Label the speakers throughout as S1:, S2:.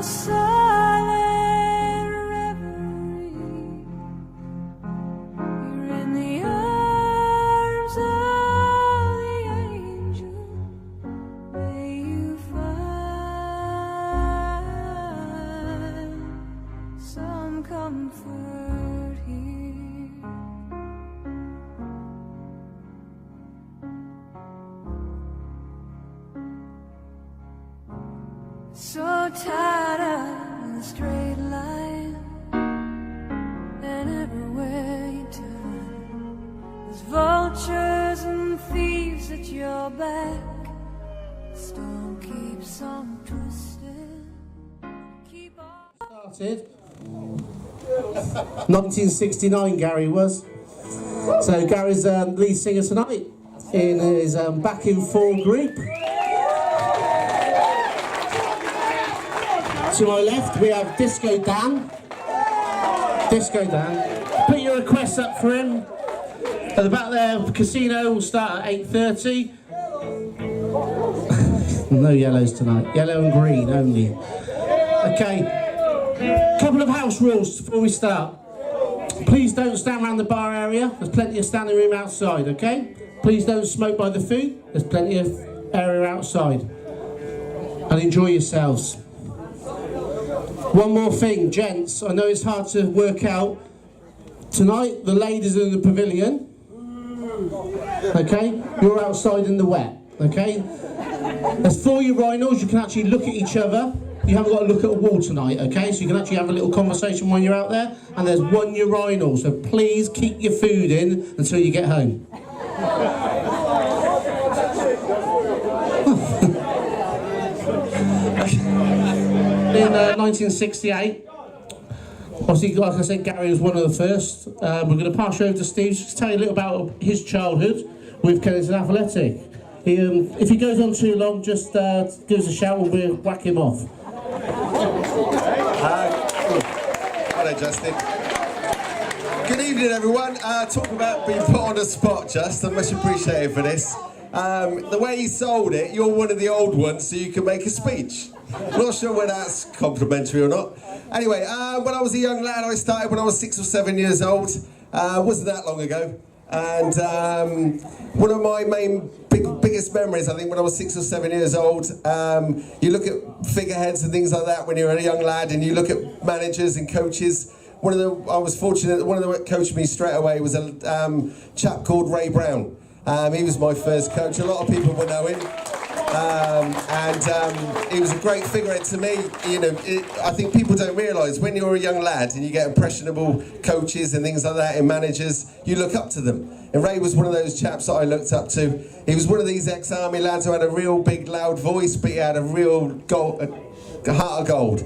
S1: silent reverie. You're in the arms of the angel. May you find some comfort here. So tired of the straight line, and everywhere you turn, there's vultures and thieves at your back. Storm keeps on twisting. Keep on.
S2: Started. 1969 Gary was. So Gary's lead singer tonight in his Back in Four group. To my left we have Disco Dan. Disco Dan. Put your requests up for him. At the back there, the casino will start at 8:30. No yellows tonight. Yellow and green only. Okay. Couple of house rules before we start. Please don't stand around the bar area. There's plenty of standing room outside, okay? Please don't smoke by the food. There's plenty of area outside. And enjoy yourselves. One more thing, gents, I know it's hard to work out. Tonight, the ladies are in the pavilion. Okay? You're outside in the wet, okay? There's 4 urinals, you can actually look at each other. You haven't got to look at a wall tonight, okay? So you can actually have a little conversation when you're out there. And there's 1 urinal, so please keep your food in until you get home. In 1968, obviously, like I said, Gary was one of the first. We're going to pass you over to Steve just to tell you a little about his childhood with Kennington Athletic. If he goes on too long, just give us a shout and we'll whack him off.
S3: Hello, Justin. Good evening, everyone. Talk about being put on the spot, Just. I'm much appreciated for this. The way you sold it, you're one of the old ones, so you can make a speech. Not sure whether that's complimentary or not. Anyway, when I was a young lad, I started when I was 6 or 7 years old. Wasn't that long ago. And one of my biggest memories, I think, when I was 6 or 7 years old, you look at figureheads and things like that when you're a young lad, and you look at managers and coaches. I was fortunate that one of them that coached me straight away was a chap called Ray Brown. He was my first coach. A lot of people will know him. He was a great figurehead to me. You know, I think people don't realise when you're a young lad and you get impressionable coaches and things like that and managers, you look up to them. And Ray was one of those chaps that I looked up to. He was one of these ex-army lads who had a real big, loud voice, but he had a real a heart of gold.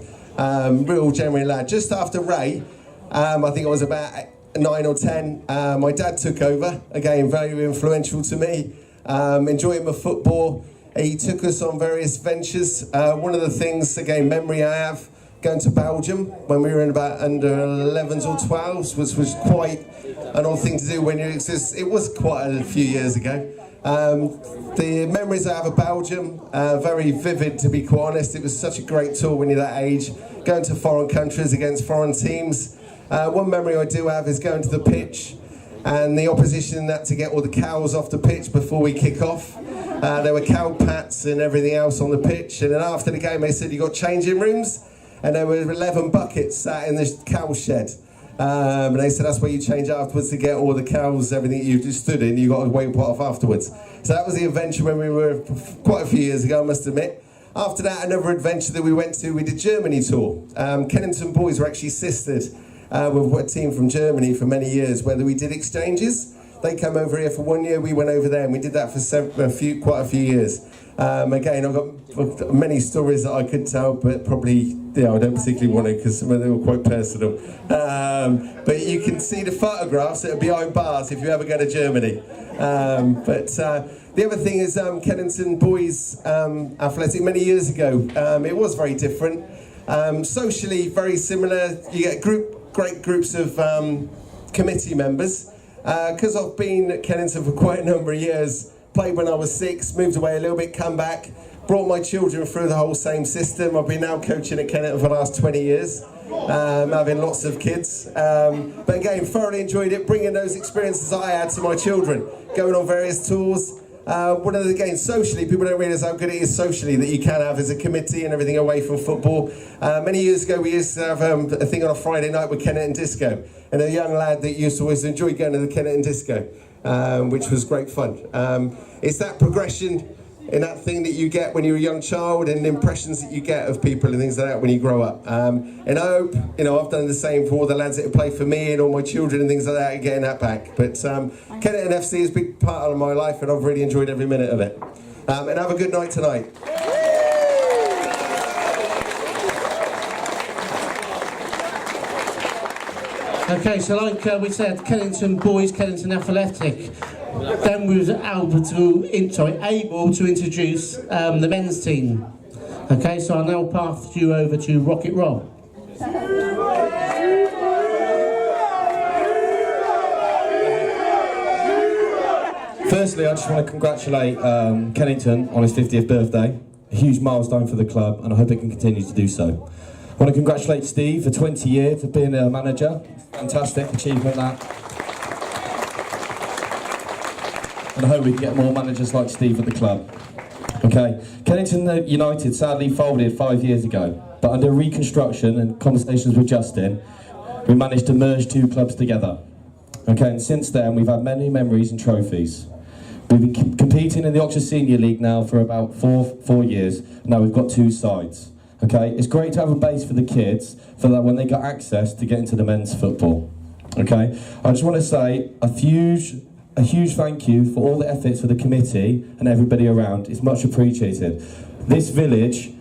S3: Real genuine lad. Just after Ray, I think I was about 9 or 10. My dad took over. Again, very influential to me. Enjoying my football. He took us on various ventures. One of the things, again, memory I have, going to Belgium when we were in about under 11s or 12s, which was quite an odd thing to do when you exist. It was quite a few years ago. The memories I have of Belgium, very vivid, to be quite honest. It was such a great tour when you're that age, going to foreign countries against foreign teams. One memory I do have is going to the pitch and the opposition that to get all the cows off the pitch before we kick off. There were cow pats and everything else on the pitch, and then after the game they said you got changing rooms, and there were 11 buckets sat in the cow shed. And they said that's where you change afterwards to get all the cows, everything you just stood in, you got to wipe off afterwards. So that was the adventure when we were quite a few years ago, I must admit. After that, another adventure that we went to, we did Germany tour. Kennington boys were actually sistered with a team from Germany for many years, where we did exchanges. They came over here for 1 year, we went over there, and we did that for quite a few years. Again, I've got many stories that I could tell, but probably, I don't particularly want to, because some of them were quite personal. But you can see the photographs that are behind bars if you ever go to Germany. The other thing is Kennington Boys Athletic many years ago. It was very different. Socially, very similar. You get great groups of committee members. Because I've been at Kennington for quite a number of years, played when I was 6, moved away a little bit, come back. brought my children through the whole same system. I've been now coaching at Kennett for the last 20 years, having lots of kids. But again, thoroughly enjoyed it, bringing those experiences I had to my children, going on various tours. One of the games socially, people don't realise how good it is socially that you can have as a committee and everything away from football. Many years ago we used to have a thing on a Friday night with Kennett and Disco, and a young lad that used to always enjoy going to the Kennett and Disco, which was great fun. It's that progression in that thing that you get when you're a young child and impressions that you get of people and things like that when you grow up. And I hope, I've done the same for all the lads that have played for me and all my children and things like that, and getting that back. But Kennett and FC is a big part of my life, and I've really enjoyed every minute of it. And have a good night tonight.
S2: Okay, so like we said, Kennington Boys, Kennington Athletic. Then we was able to introduce the men's team. Okay, so I'll now pass you over to Rocket Roll.
S4: Firstly, I just want to congratulate Kennington on his 50th birthday. A huge milestone for the club, and I hope it can continue to do so. I want to congratulate Steve for 20 years of being a manager. Fantastic achievement, that. And I hope we can get more managers like Steve at the club. Okay, Kennington United sadly folded 5 years ago, but under reconstruction and conversations with Justin, we managed to merge two clubs together. Okay, and since then we've had many memories and trophies. We've been competing in the Oxford Senior League now for about four years. Now we've got two sides. Okay, it's great to have a base for the kids, for that when they got access to get into the men's football. Okay, I just want to say a huge thank you for all the efforts for the committee and everybody around. It's much appreciated. This village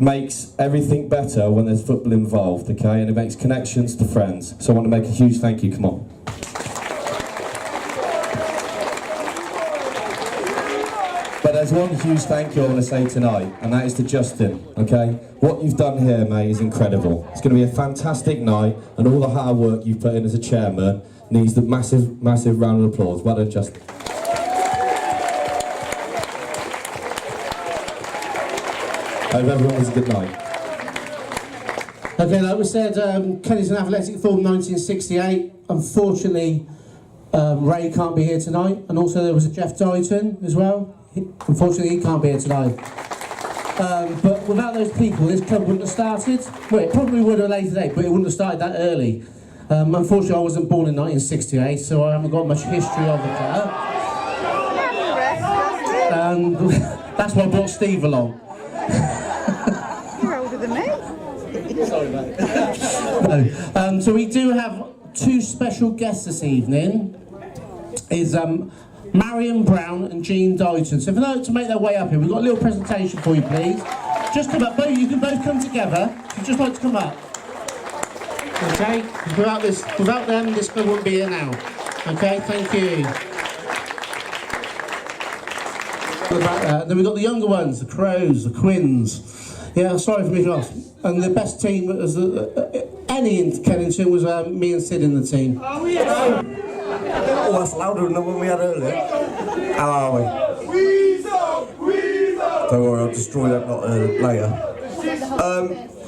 S4: makes everything better when there's football involved, okay, and it makes connections to friends. So I want to make a huge thank you. Come on. But there's one huge thank you I want to say tonight, and that is to Justin, okay? What you've done here, mate, is incredible. It's going to be a fantastic night, and all the hard work you've put in as a chairman needs the massive round of applause. Well done, Justin. Hope everyone has a good night.
S2: Okay, like we said, Kennington Athletic formed 1968. Unfortunately, Ray can't be here tonight, and also there was a Jeff Dighton as well. Unfortunately, he can't be here tonight. But without those people, this club wouldn't have started. Well, it probably would have later date, but it wouldn't have started that early. Unfortunately, I wasn't born in 1968, so I haven't got much history of the club. And that's why I brought Steve along.
S5: You're older than me.
S2: Sorry, mate. No. So we do have two special guests this evening. Is Marion Brown and Jean Dighton. So if they'd like to make their way up here, we've got a little presentation for you, please. Just come up. You can both come together. If you'd just like to come up. Okay. Without them, this club wouldn't be here now. Okay. Thank you. Then we've got the younger ones, the Crows, the Quins. Yeah, sorry for me to ask. And the best team was any in Kennington was me and Sid in the team.
S6: Oh, yeah. Oh, that's louder than the one we had earlier. How are we? Don't worry, I'll destroy that later.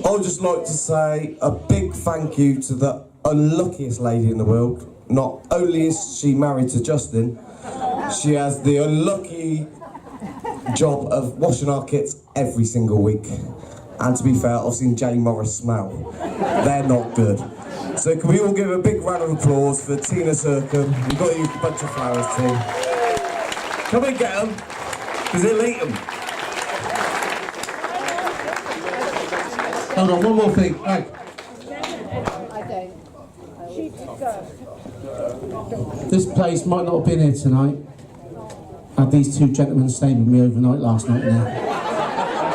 S6: I would just like to say a big thank you to the unluckiest lady in the world. Not only is she married to Justin, she has the unlucky job of washing our kits every single week. And to be fair, I've seen Jay Morris smell. They're not good. So can we all give a big round of applause for Tina Zircom? We've got you a bunch of flowers too. Come and get them, because they'll eat them.
S2: Hold on, one more thing. Right. This place might not have been here tonight. I had these two gentlemen staying with me overnight last night now.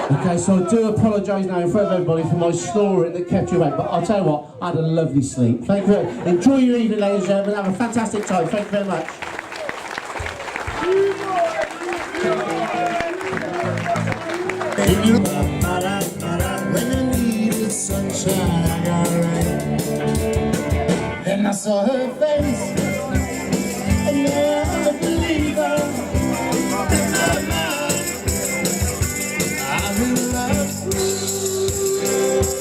S2: Okay, so I do apologise now in front of everybody for my snoring that kept you awake, but I'll tell you what, I had a lovely sleep. Thank you very much. Enjoy your evening, ladies and gentlemen. Have a fantastic time. Thank you very much.
S7: When I needed sunshine, I got rain. Then I saw her face, and now I believe her. who loves me.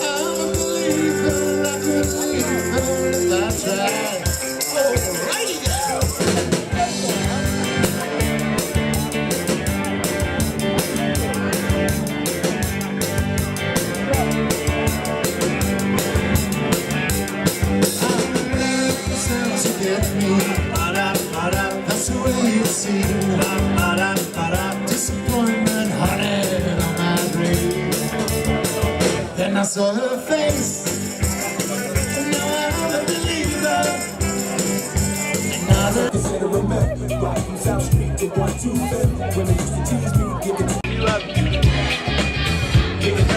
S7: I'm a believer, I believe her if I try. Alrighty now. To get me, that's the way it seemed. Disappointment haunted on my grave. Then I saw her face, and now I'm a believer. And now that right from South Street to 125, when they used to tease me, give it to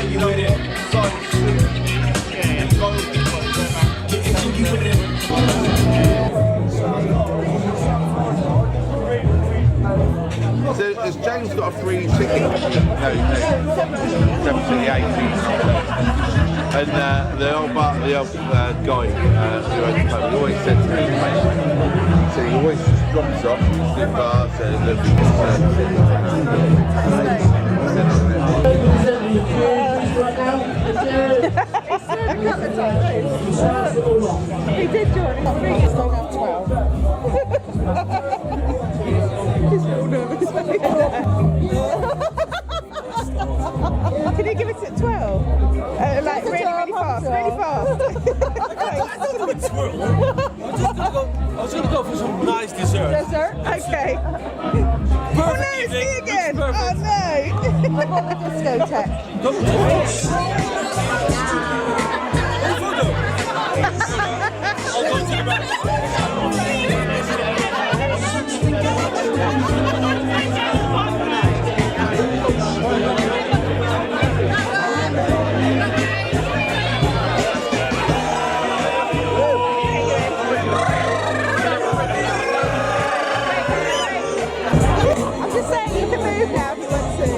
S7: you with it.
S8: So has James got a free ticket? No, 70, 80. And the old guy who owns the club, he always said to me, so he always just drops off, slip bars, and
S5: He did join. He's still got 12. He's real nervous. Can you give it at 12? Like really, really fast, really fast.
S9: I was going to go for some nice dessert.
S5: Dessert? Okay. Oh no, it's me again. Oh no. I want the discotheque.
S9: I'll go to the back.
S5: I'm just saying you can move now if you want to.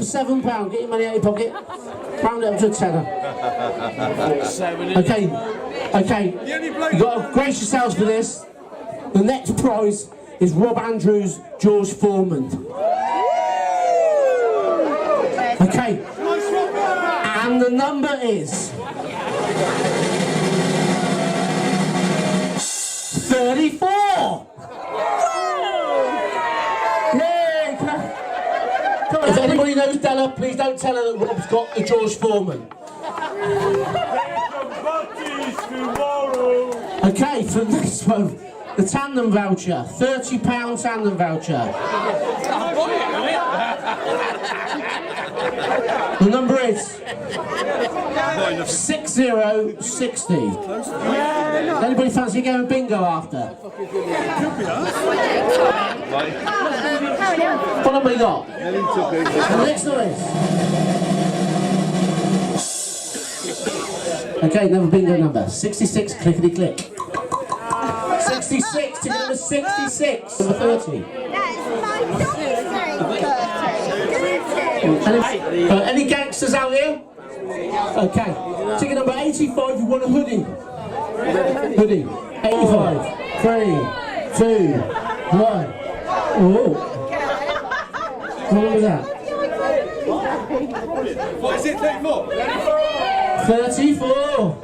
S2: for £7. Get your money out of your pocket. Round it up to a tenner. Okay. You've got to brace yourselves for this. The next prize is Rob Andrews' George Foreman. Okay. And the number is 34! If anybody knows Della, please don't tell her that Rob's got the George Foreman. Okay, for the next one, the tandem voucher, £30 tandem voucher. The number is 6060. Anybody fancy going bingo after? What have we got? The next noise. Okay, another bingo number. 66, clickety click. 66, ticket number 66. Number 30. Any gangsters out here? Okay. Ticket number 85, you want a hoodie. Hoodie. 85. 3, 2, 1. Oh. What was that?
S9: What is it, 34?
S2: 34.